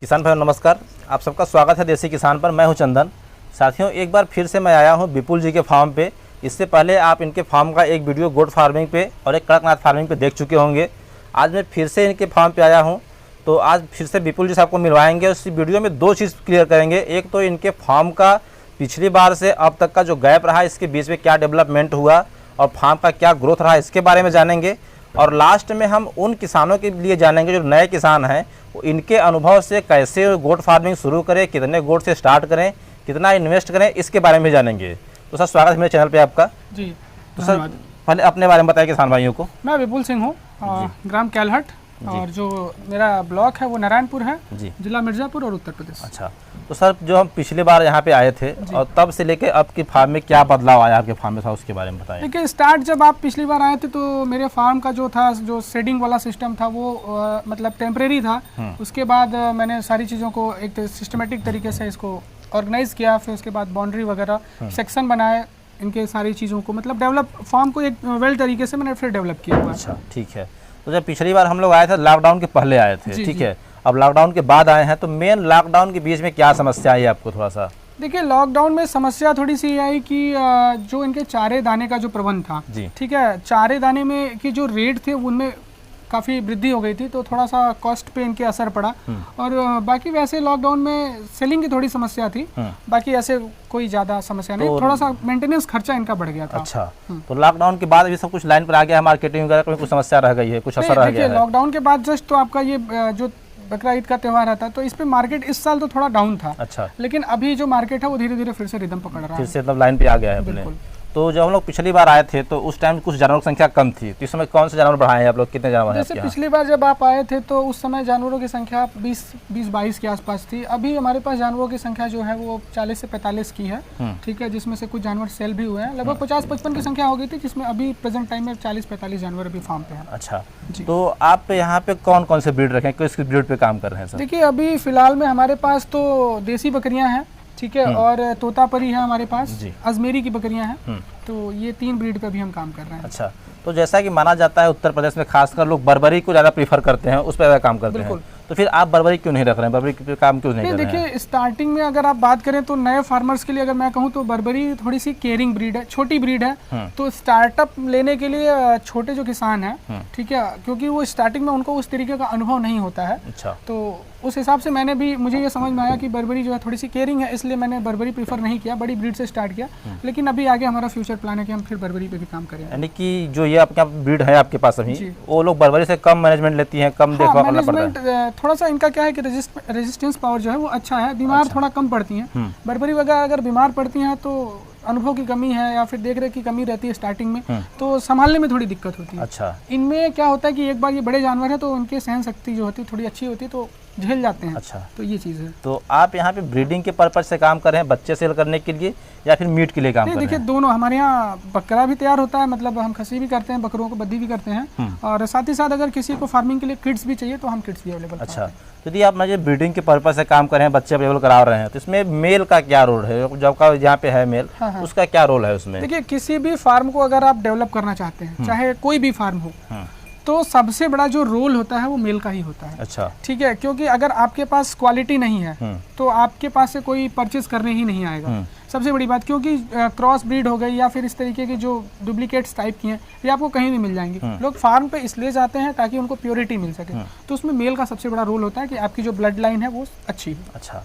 किसान भाई नमस्कार, आप सबका स्वागत है देसी किसान पर। मैं हूं चंदन। साथियों, एक बार फिर से मैं आया हूं विपुल जी के फार्म पे। इससे पहले आप इनके फार्म का एक वीडियो गोट फार्मिंग पे और एक कड़कनाथ फार्मिंग पे देख चुके होंगे। आज मैं फिर से इनके फार्म पे आया हूं, तो आज फिर से विपुल जी साहब को मिलवाएंगे। उस वीडियो में दो चीज़ क्लियर करेंगे। एक तो इनके फार्म का पिछली बार से अब तक का जो गैप रहा, इसके बीच में क्या डेवलपमेंट हुआ और फार्म का क्या ग्रोथ रहा, इसके बारे में जानेंगे। और लास्ट में हम उन किसानों के लिए जानेंगे जो नए किसान हैं, वो इनके अनुभव से कैसे गोट फार्मिंग शुरू करें, कितने गोट से स्टार्ट करें, कितना इन्वेस्ट करें, इसके बारे में जानेंगे। तो सर, स्वागत है मेरे चैनल पे आपका। जी, तो सर, पहले अपने बारे में बताइए किसान भाइयों को। मैं विपुल सिंह हूँ, ग्राम कैलहट, और जो मेरा ब्लॉक है वो नारायणपुर है जी, जिला मिर्जापुर और उत्तर प्रदेश। अच्छा, तो सर जो हम पिछली बार यहाँ पे आए थे और तब से लेके अब की फार्म में क्या बदलाव आया आपके फार्म में, था उसके बारे में बताइए। देखिए, स्टार्ट जब आप पिछली बार आए थे तो मेरे फार्म का जो था, जो शेडिंग वाला सिस्टम था वो मतलब टेम्परेरी था। उसके बाद मैंने सारी चीज़ों को एक सिस्टमेटिक तरीके से इसको ऑर्गेनाइज किया। फिर उसके बाद बाउंड्री वगैरह सेक्शन बनाए, इनके सारी चीज़ों को मतलब डेवलप, फार्म को एक वेल तरीके से मैंने फिर डेवलप किया हुआ। अच्छा, ठीक है। तो जब पिछली बार हम लोग आए थे लॉकडाउन के पहले आए थे, ठीक है। अब लॉकडाउन के बाद आए हैं, तो मेन लॉकडाउन के बीच में क्या समस्या आई आपको थोड़ा सा? देखिए, लॉकडाउन में समस्या थोड़ी सी आई कि जो इनके चारे दाने का जो प्रबंध था, ठीक है, चारे दाने में की जो रेट थे उनमें काफ़ी वृद्धि हो गई थी, तो थोड़ा सा कॉस्ट पे इनके असर पड़ा। और बाकी वैसे लॉकडाउन में सेलिंग की थोड़ी समस्या थी, बाकी ऐसे कोई ज़्यादा समस्या नहीं। थोड़ा सा मेंटेनेंस खर्चा इनका बढ़ गया था। अच्छा, तो लॉकडाउन के बाद भी सब कुछ लाइन पर आ गया है, मार्केटिंग वगैरह कुछ समस्या रह गई है, कुछ असर रह गया है? लॉकडाउन के बाद जस्ट तो आपका ये जो बकरा ईद का त्यौहार आता है, तो इस पे मार्केट इस साल तो थोड़ा डाउन था। अच्छा, लेकिन अभी जो मार्केट है वो धीरे धीरे फिर से रिदम पकड़ रहा है, फिर से मतलब लाइन पे आ गया है अपने। तो जब हम लोग पिछली बार आए थे तो उस टाइम कुछ जानवरों की संख्या कम थी, तो इस समय कौन से जानवर बढ़ाए हैं आप लोग, कितने जानवर हैं? जैसे पिछली बार जब आप आए थे तो उस समय जानवरों की संख्या 20-22 के आसपास थी। अभी हमारे पास जानवरों की संख्या जो है वो 40 से 45 की है, ठीक है, जिसमें से कुछ जानवर सेल भी हुए हैं। लगभग 50-55 की संख्या हो गई थी, जिसमें अभी प्रेजेंट टाइम में 40-45 जानवर अभी फार्म पे हैं। अच्छा, तो आप यहाँ पे कौन कौन से ब्रीड रखें, किस ब्रीड पे काम कर रहे हैं सर? देखिए, अभी फिलहाल में हमारे पास तो देसी बकरियाँ हैं, ठीक है, और तोतापरी है हमारे पास, अजमेरी की बकरियां हैं। तो ये 3 ब्रीड पे भी हम काम कर रहे हैं। अच्छा, तो जैसा कि माना जाता है उत्तर प्रदेश में खासकर लोग बर्बरी को ज़्यादा प्रीफर करते हैं, उस पर ज़्यादा काम करते हैं, तो फिर आप बर्बरी क्यों नहीं रख रहे हैं, बर्बरी पे काम क्यों नहीं कर रहे हैं? देखिए, स्टार्टिंग में अगर आप बात करें तो नए फार्मर्स के लिए अगर मैं कहूँ तो बर्बरी थोड़ी सी केयरिंग ब्रीड है, छोटी ब्रीड है। तो स्टार्टअप लेने के लिए छोटे जो किसान हैं, ठीक है, क्योंकि वो स्टार्टिंग में उनको उस तरीके का अनुभव नहीं होता है। अच्छा, तो उस हिसाब से मुझे ये समझ में आया कि बर्बरी जो है थोड़ी सी केयरिंग है, इसलिए मैंने बर्बरी प्रीफर नहीं किया, बड़ी ब्रीड से स्टार्ट किया। लेकिन अभी आगे हमारा फ्यूचर प्लान है कि हम फिर बर्बरी पे भी काम करें। यानी कि जो ये आपका ब्रीड है आपके पास अभी, वो लोग बर्बरी से कम मैनेजमेंट लेती हैं, कम देखभाल करना पड़ता है। थोड़ा सा इनका क्या है कि रेजिस्टेंस पावर जो है वो अच्छा है, बीमार थोड़ा कम पड़ती हैं। बर्बरी वगैरह अगर बीमार पड़ती हैं तो अनुभव की कमी है या फिर देख रेख की कमी रहती है स्टार्टिंग में, तो संभालने में थोड़ी दिक्कत होती है। अच्छा, इनमें क्या होता है कि एक बार ये बड़े जानवर है तो उनकी सहन शक्ति जो होती है थोड़ी अच्छी होती है, तो झेल जाते हैं। अच्छा, तो ये चीज़ है। तो आप यहाँ पे ब्रीडिंग के पर्पज से काम कर रहे हैं, बच्चे सेल करने के लिए या फिर मीट के लिए काम कर रहे हैं? देखिए, दोनों। हमारे यहाँ बकरा भी तैयार होता है, मतलब हम खसी भी करते हैं, बकरों को बद्दी भी करते हैं, और साथ ही साथ अगर किसी को फार्मिंग के लिए किट्स भी चाहिए तो हम किट्स भी अवेलेबल। अच्छा, तो यदि आप मुझे ब्रीडिंग के पर्पज से काम कर रहे हैं, बच्चे अवेलेबल करा रहे हैं, तो इसमें मेल का क्या रोल है? जब का यहाँ पे है मेल, उसका क्या रोल है उसमें? देखिए, किसी भी फार्म को अगर आप डेवलप करना चाहते हैं, चाहे कोई भी फार्म हो, तो सबसे बड़ा जो रोल होता है वो मेल का ही होता है। अच्छा, ठीक है, क्योंकि अगर आपके पास क्वालिटी नहीं है तो आपके पास से कोई परचेज करने ही नहीं आएगा। सबसे बड़ी बात, क्योंकि क्रॉस ब्रीड हो गई या फिर इस तरीके की जो डुप्लीकेट्स टाइप की हैं, ये आपको कहीं भी मिल जाएंगी। लोग फार्म पे इसलिए जाते हैं ताकि उनको प्योरिटी मिल सके, तो उसमें मेल का सबसे बड़ा रोल होता है कि आपकी जो ब्लड लाइन है वो अच्छी है। अच्छा,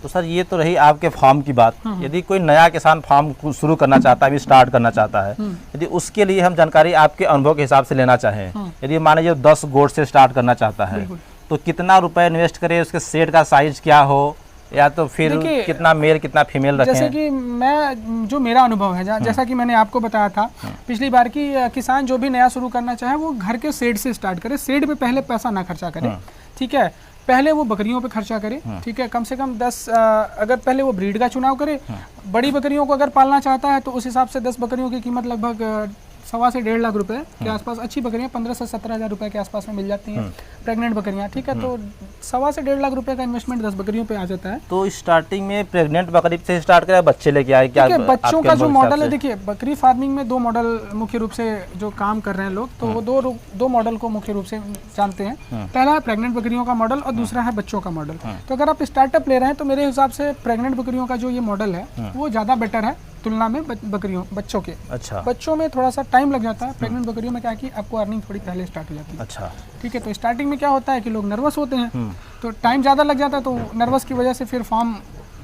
तो सर ये तो रही आपके फार्म की बात। यदि कोई नया किसान फार्म शुरू करना चाहता है, अभी स्टार्ट करना चाहता है, यदि उसके लिए हम जानकारी आपके अनुभव के हिसाब से लेना चाहें, यदि मान लीजिए 10 गोट से स्टार्ट करना चाहता है, तो कितना रुपए इन्वेस्ट करे, उसके सेट का साइज क्या हो, या तो फिर कितना मेल कितना फीमेल रखें? जैसे कि जो मेरा अनुभव है, जैसा कि मैंने आपको बताया था पिछली बार की, किसान जो भी नया शुरू करना चाहे वो घर के शेड से स्टार्ट करे, शेड पे पहले पैसा ना खर्चा करे, ठीक है, पहले वो बकरियों पे खर्चा करे, ठीक है, कम से कम 10, अगर पहले वो ब्रीड का चुनाव करे। बड़ी बकरियों को अगर पालना चाहता है तो उस हिसाब से 10 बकरियों की कीमत लगभग 1.25 से 1.5 लाख रुपए के आसपास अच्छी बकरियां 15 से 17 हज़ार रुपए के आसपास में मिल जाती हैं, प्रेग्नेंट बकरियां, ठीक है। तो 1.25 से 1.5 लाख रुपए का इन्वेस्टमेंट 10 बकरियों पे आ जाता है। तो स्टार्टिंग में प्रेग्नेंट बकरी से स्टार्ट करें, बच्चे लेके आए क्या? बच्चों का जो मॉडल है, देखिए बकरी फार्मिंग में 2 मॉडल मुख्य रूप से जो काम कर रहे हैं लोग, तो वो दो मॉडल को मुख्य रूप से जानते हैं। पहला है प्रेग्नेंट बकरियों का मॉडल और दूसरा है बच्चों का मॉडल। तो अगर आप स्टार्टअप ले रहे हैं तो मेरे हिसाब से प्रेग्नेंट बकरियों का जो ये मॉडल है वो ज़्यादा बेटर है तुलना में बच्चों के। अच्छा। बच्चों में थोड़ा सा टाइम लग जाता है, प्रेग्नेंट बकरियों में क्या है कि आपको अर्निंग थोड़ी पहले स्टार्ट हो जाती है। अच्छा, ठीक है। तो स्टार्टिंग में क्या होता है कि लोग नर्वस होते हैं, तो टाइम ज़्यादा लग जाता है, तो नर्वस की वजह से फिर फार्म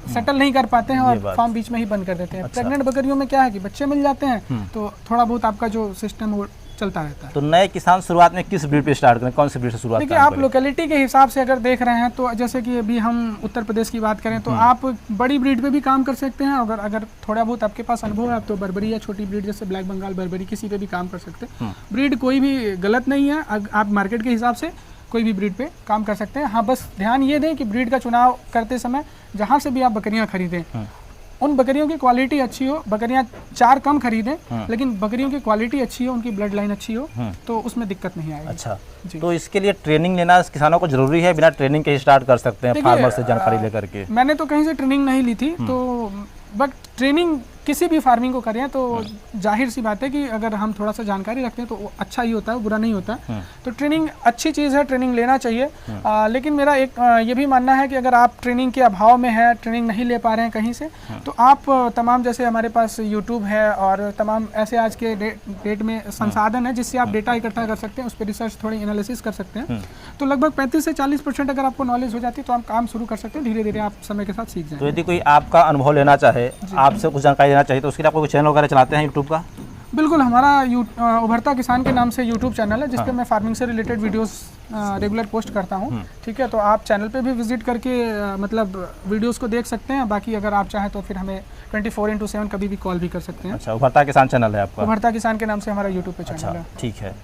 सेटल नहीं कर पाते हैं और फार्म बीच में ही बंद कर देते हैं। अच्छा। प्रेग्नेंट बकरियों में क्या है कि बच्चे मिल जाते हैं, तो थोड़ा बहुत आपका जो सिस्टम वो चलता रहता है। तो नए किसान शुरुआत में किस ब्रीड पे स्टार्ट करें, कौन सी ब्रीड से शुरुआत करें? देखिए, आप लोकेलिटी के हिसाब से अगर देख रहे हैं तो जैसे कि अभी हम उत्तर प्रदेश की बात करें तो आप बड़ी ब्रीड पे भी काम कर सकते हैं। अगर थोड़ा बहुत आपके पास अनुभव है, आप तो बर्बरी या छोटी ब्रीड जैसे ब्लैक बंगाल बर्बरी किसी पे भी काम कर सकते हैं। ब्रीड कोई भी गलत नहीं है, आप मार्केट के हिसाब से कोई भी ब्रीड पे काम कर सकते हैं। हाँ, बस ध्यान ये दें कि ब्रीड का चुनाव करते समय जहाँ से भी आप बकरियाँ खरीदें उन बकरियों की क्वालिटी अच्छी हो। बकरियां 4 कम खरीदें लेकिन बकरियों की क्वालिटी अच्छी हो, उनकी ब्लड लाइन अच्छी हो, तो उसमें दिक्कत नहीं आएगी। अच्छा, तो इसके लिए ट्रेनिंग लेना किसानों को जरूरी है? बिना ट्रेनिंग के स्टार्ट कर सकते हैं फार्मर से जानकारी लेकर के? मैंने तो कहीं से ट्रेनिंग नहीं ली थी, तो बट ट्रेनिंग किसी भी फार्मिंग को करें तो जाहिर सी बात है कि अगर हम थोड़ा सा जानकारी रखते हैं तो वो अच्छा ही होता है, बुरा नहीं होता। तो ट्रेनिंग अच्छी चीज़ है, ट्रेनिंग लेना चाहिए। लेकिन मेरा एक ये भी मानना है कि अगर आप ट्रेनिंग के अभाव में है, ट्रेनिंग नहीं ले पा रहे हैं कहीं से, तो आप तमाम जैसे हमारे पास यूट्यूब है और तमाम ऐसे आज के डेट में संसाधन है जिससे आप डेटा इकट्ठा कर सकते हैं, उस पर रिसर्च थोड़ी एनालिसिस कर सकते हैं। तो लगभग 35 से 40% अगर आपको नॉलेज हो जाती है तो आप काम शुरू कर सकते हैं, धीरे धीरे आप समय के साथ सीख जाएंगे। तो यदि कोई आपका अनुभव लेना चाहे, आपसे कुछ जानकारी लेना चाहिए, तो उसके लिए आप कोई चैनल वगैरह चलाते हैं यूट्यूब का? बिल्कुल, हमारा उभरता किसान के नाम से यूट्यूब चैनल है जिस पे मैं फार्मिंग से रिलेटेड वीडियोस रेगुलर पोस्ट करता हूँ। ठीक है, तो आप चैनल पे भी विजिट करके मतलब वीडियोस को देख सकते हैं। बाकी अगर आप चाहें तो फिर हमें 24/7 कभी भी कॉल भी कर सकते हैं। अच्छा, उभरता किसान चैनल है आपका? उभरता किसान के नाम से हमारा यूट्यूब पे चैनल है। ठीक है,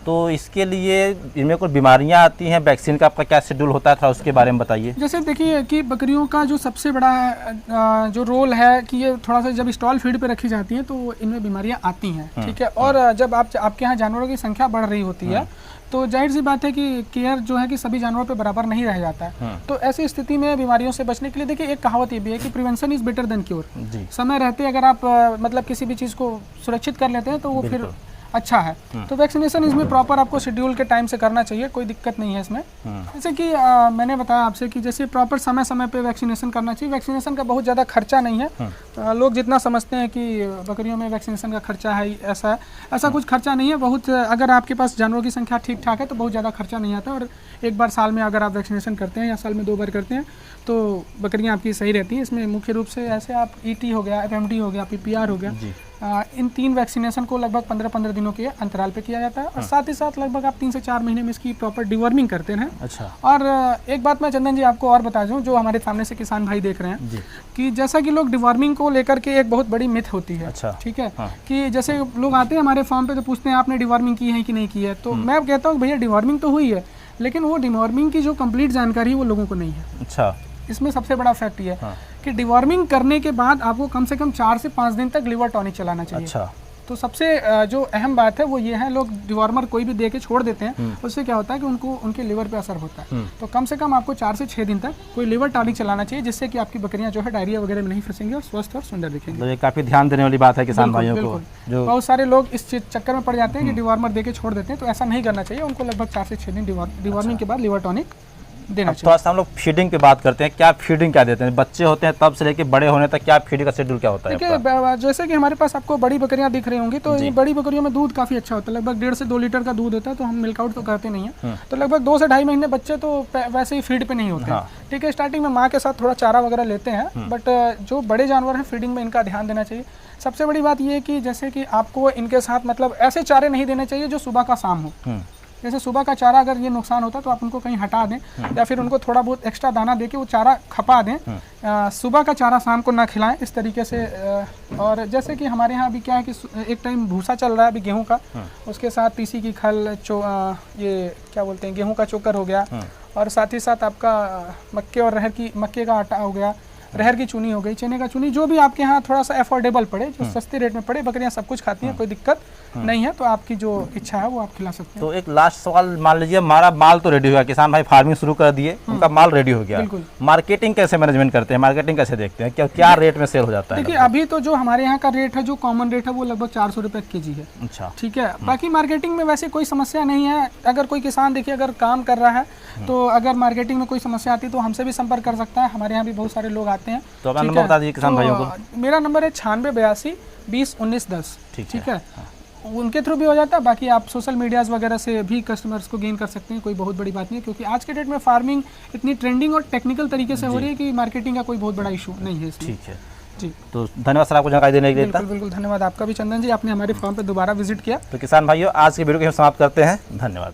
तो इसके लिए इनमें कुछ बीमारियां आती हैं, वैक्सीन का आपका क्या शेड्यूल होता है, थोड़ा उसके बारे में बताइए। जैसे देखिए कि बकरियों का जो सबसे बड़ा जो रोल है कि ये थोड़ा सा जब स्टॉल फीड पे रखी जाती हैं तो इनमें बीमारियां आती हैं। ठीक है, और जब आपके यहाँ जानवरों की संख्या बढ़ रही होती है तो जाहिर सी बात है कि केयर जो है कि सभी जानवरों पे बराबर नहीं रह जाता है। तो ऐसी स्थिति में बीमारियों से बचने के लिए देखिए एक कहावत ये भी है कि prevention is better than cure. समय रहते अगर आप मतलब किसी भी चीज़ को सुरक्षित कर लेते हैं तो वो फिर अच्छा है। तो वैक्सीनेशन इसमें प्रॉपर आपको शेड्यूल के टाइम से करना चाहिए, कोई दिक्कत नहीं है इसमें। जैसे कि मैंने बताया आपसे कि जैसे प्रॉपर समय समय पे वैक्सीनेशन करना चाहिए। वैक्सीनेशन का बहुत ज़्यादा खर्चा नहीं है। लोग जितना समझते हैं कि बकरियों में वैक्सीनेशन का खर्चा है, ऐसा कुछ खर्चा नहीं है। बहुत अगर आपके पास जानवरों की संख्या ठीक ठाक है तो बहुत ज़्यादा खर्चा नहीं आता। और एक बार साल में अगर आप वैक्सीनेशन करते हैं या साल में 2 बार करते हैं तो बकरियाँ आपकी सही रहती हैं। इसमें मुख्य रूप से ऐसे आप ET हो गया, FMD हो गया, PPR हो गया, इन 3 वैक्सीनेशन को लगभग 15-15 दिनों के अंतराल पे किया जाता है। और साथ ही साथ लगभग आप 3 से 4 महीने में इसकी प्रॉपर डिवर्मिंग करते हैं। अच्छा, और एक बात मैं चंदन जी आपको और बता दूं, जो हमारे सामने से किसान भाई देख रहे हैं कि जैसा कि लोग डिवर्मिंग को लेकर के एक बहुत बड़ी मिथ होती है। अच्छा, ठीक है, कि जैसे लोग आते हैं हमारे फार्म पे तो पूछते हैं आपने डिवर्मिंग की है कि नहीं की है। तो मैं कहता हूँ भैया डिवर्मिंग तो हुई है, लेकिन वो डिवर्मिंग की जो कंप्लीट जानकारी वो लोगों को नहीं है। अच्छा, इसमें सबसे बड़ा फैक्ट ये है कि डिवॉर्मिंग करने के बाद आपको कम से कम 4 से 5 दिन तक लिवर टॉनिक चलाना चाहिए। अच्छा, तो सबसे जो अहम बात है वो ये है, लोग डिवॉर्मर कोई भी दे के छोड़ देते हैं, उससे क्या होता है कि उनके लिवर पे असर होता है। तो कम से कम आपको 4 से 6 दिन तक कोई लिवर टॉनिक चलाना चाहिए, जिससे कि आपकी बकरियां जो है डायरिया वगैरह में नहीं फंसेंगी और स्वस्थ और सुंदर दिखेंगी। तो ये काफी ध्यान देने वाली बात है किसान भाइयों को। जो बहुत सारे लोग इस चक्कर में पड़ जाते हैं कि डिवॉर्मर दे के छोड़ देते हैं, तो ऐसा नहीं करना चाहिए। उनको लगभग 4 से 6 दिन डिवॉर्मिंग के बाद लिवर टॉनिक देना चाहिए। थोड़ा सा हम लोग फीडिंग पे बात करते हैं, क्या फीडिंग क्या देते हैं? बच्चे होते हैं तब से लेके बड़े होने तक क्या फीडिंग का शेड्यूल क्या होता है? देखिए, जैसे कि हमारे पास आपको बड़ी बकरियां दिख रही होंगी, तो ये बड़ी बकरियों में दूध काफी अच्छा होता है, लगभग 1.5 से 2 लीटर का दूध होता है। तो हम मिल्क आउट तो करते नहीं है, तो लगभग 2 से 2.5 महीने बच्चे तो वैसे ही फीड पे नहीं होते हैं। ठीक है, स्टार्टिंग में माँ के साथ थोड़ा चारा वगैरह लेते हैं, बट जो बड़े जानवर हैं फीडिंग में इनका ध्यान देना चाहिए। सबसे बड़ी बात यह है कि जैसे कि आपको इनके साथ मतलब ऐसे चारे नहीं देने चाहिए जो सुबह का शाम हो। जैसे सुबह का चारा अगर ये नुकसान होता है तो आप उनको कहीं हटा दें या फिर उनको थोड़ा बहुत एक्स्ट्रा दाना देके वो चारा खपा दें। सुबह का चारा शाम को ना खिलाएं इस तरीके से। और जैसे कि हमारे यहाँ अभी क्या है कि एक टाइम भूसा चल रहा है अभी गेहूं का, उसके साथ तीसी की खल, ये क्या बोलते हैं गेहूं का चोकर हो गया, और साथ ही साथ आपका मक्के और अरहर की मक्के का आटा हो गया, रहर की चूनी हो गई, चने का चूनी, जो भी आपके यहाँ थोड़ा सा अफोर्डेबल पड़े, जो सस्ते रेट में पड़े। बकरियाँ सब कुछ खाती हैं, कोई दिक्कत नहीं है, तो आपकी जो इच्छा है वो आप खिला सकते हैं। तो एक लास्ट सवाल, मान लीजिए हमारा माल तो रेडी हो गया, किसान भाई फार्मिंग शुरू कर दिए, उनका माल रेडी हो गया, मार्केटिंग कैसे मैनेजमेंट करते हैं, मार्केटिंग कैसे देखते हैं, क्या रेट में सेल हो जाता है? देखिए अभी तो जो हमारे यहाँ का रेट है, जो कॉमन रेट है, वो लगभग 400 रुपये kg है। अच्छा, ठीक है। बाकी मार्केटिंग में वैसे कोई समस्या नहीं है। अगर कोई किसान देखिए अगर काम कर रहा है तो अगर मार्केटिंग में कोई समस्या आती है तो हमसे भी संपर्क कर सकता है। हमारे यहाँ भी बहुत सारे लोग आते हैं। तो अपना नंबर बता दीजिए किसान भाइयों को। मेरा नंबर है 9682 20 19 10। ठीक है, उनके थ्रू भी हो जाता है। बाकी आप सोशल मीडियाज़ वगैरह से भी कस्टमर्स को गेन कर सकते हैं, कोई बहुत बड़ी बात नहीं है, क्योंकि आज के डेट में फार्मिंग इतनी ट्रेंडिंग और टेक्निकल तरीके से हो रही है कि मार्केटिंग का कोई बहुत बड़ा इशू नहीं है इसमें। ठीक है जी, तो धन्यवाद सर आपको जानकारी देने के लिए। बिल्कुल धन्यवाद आपका भी चंदन जी, आपने हमारे फार्म पे दोबारा विजिट किया। तो किसान भाइयों आज की वीडियो को हम समाप्त करते हैं। धन्यवाद।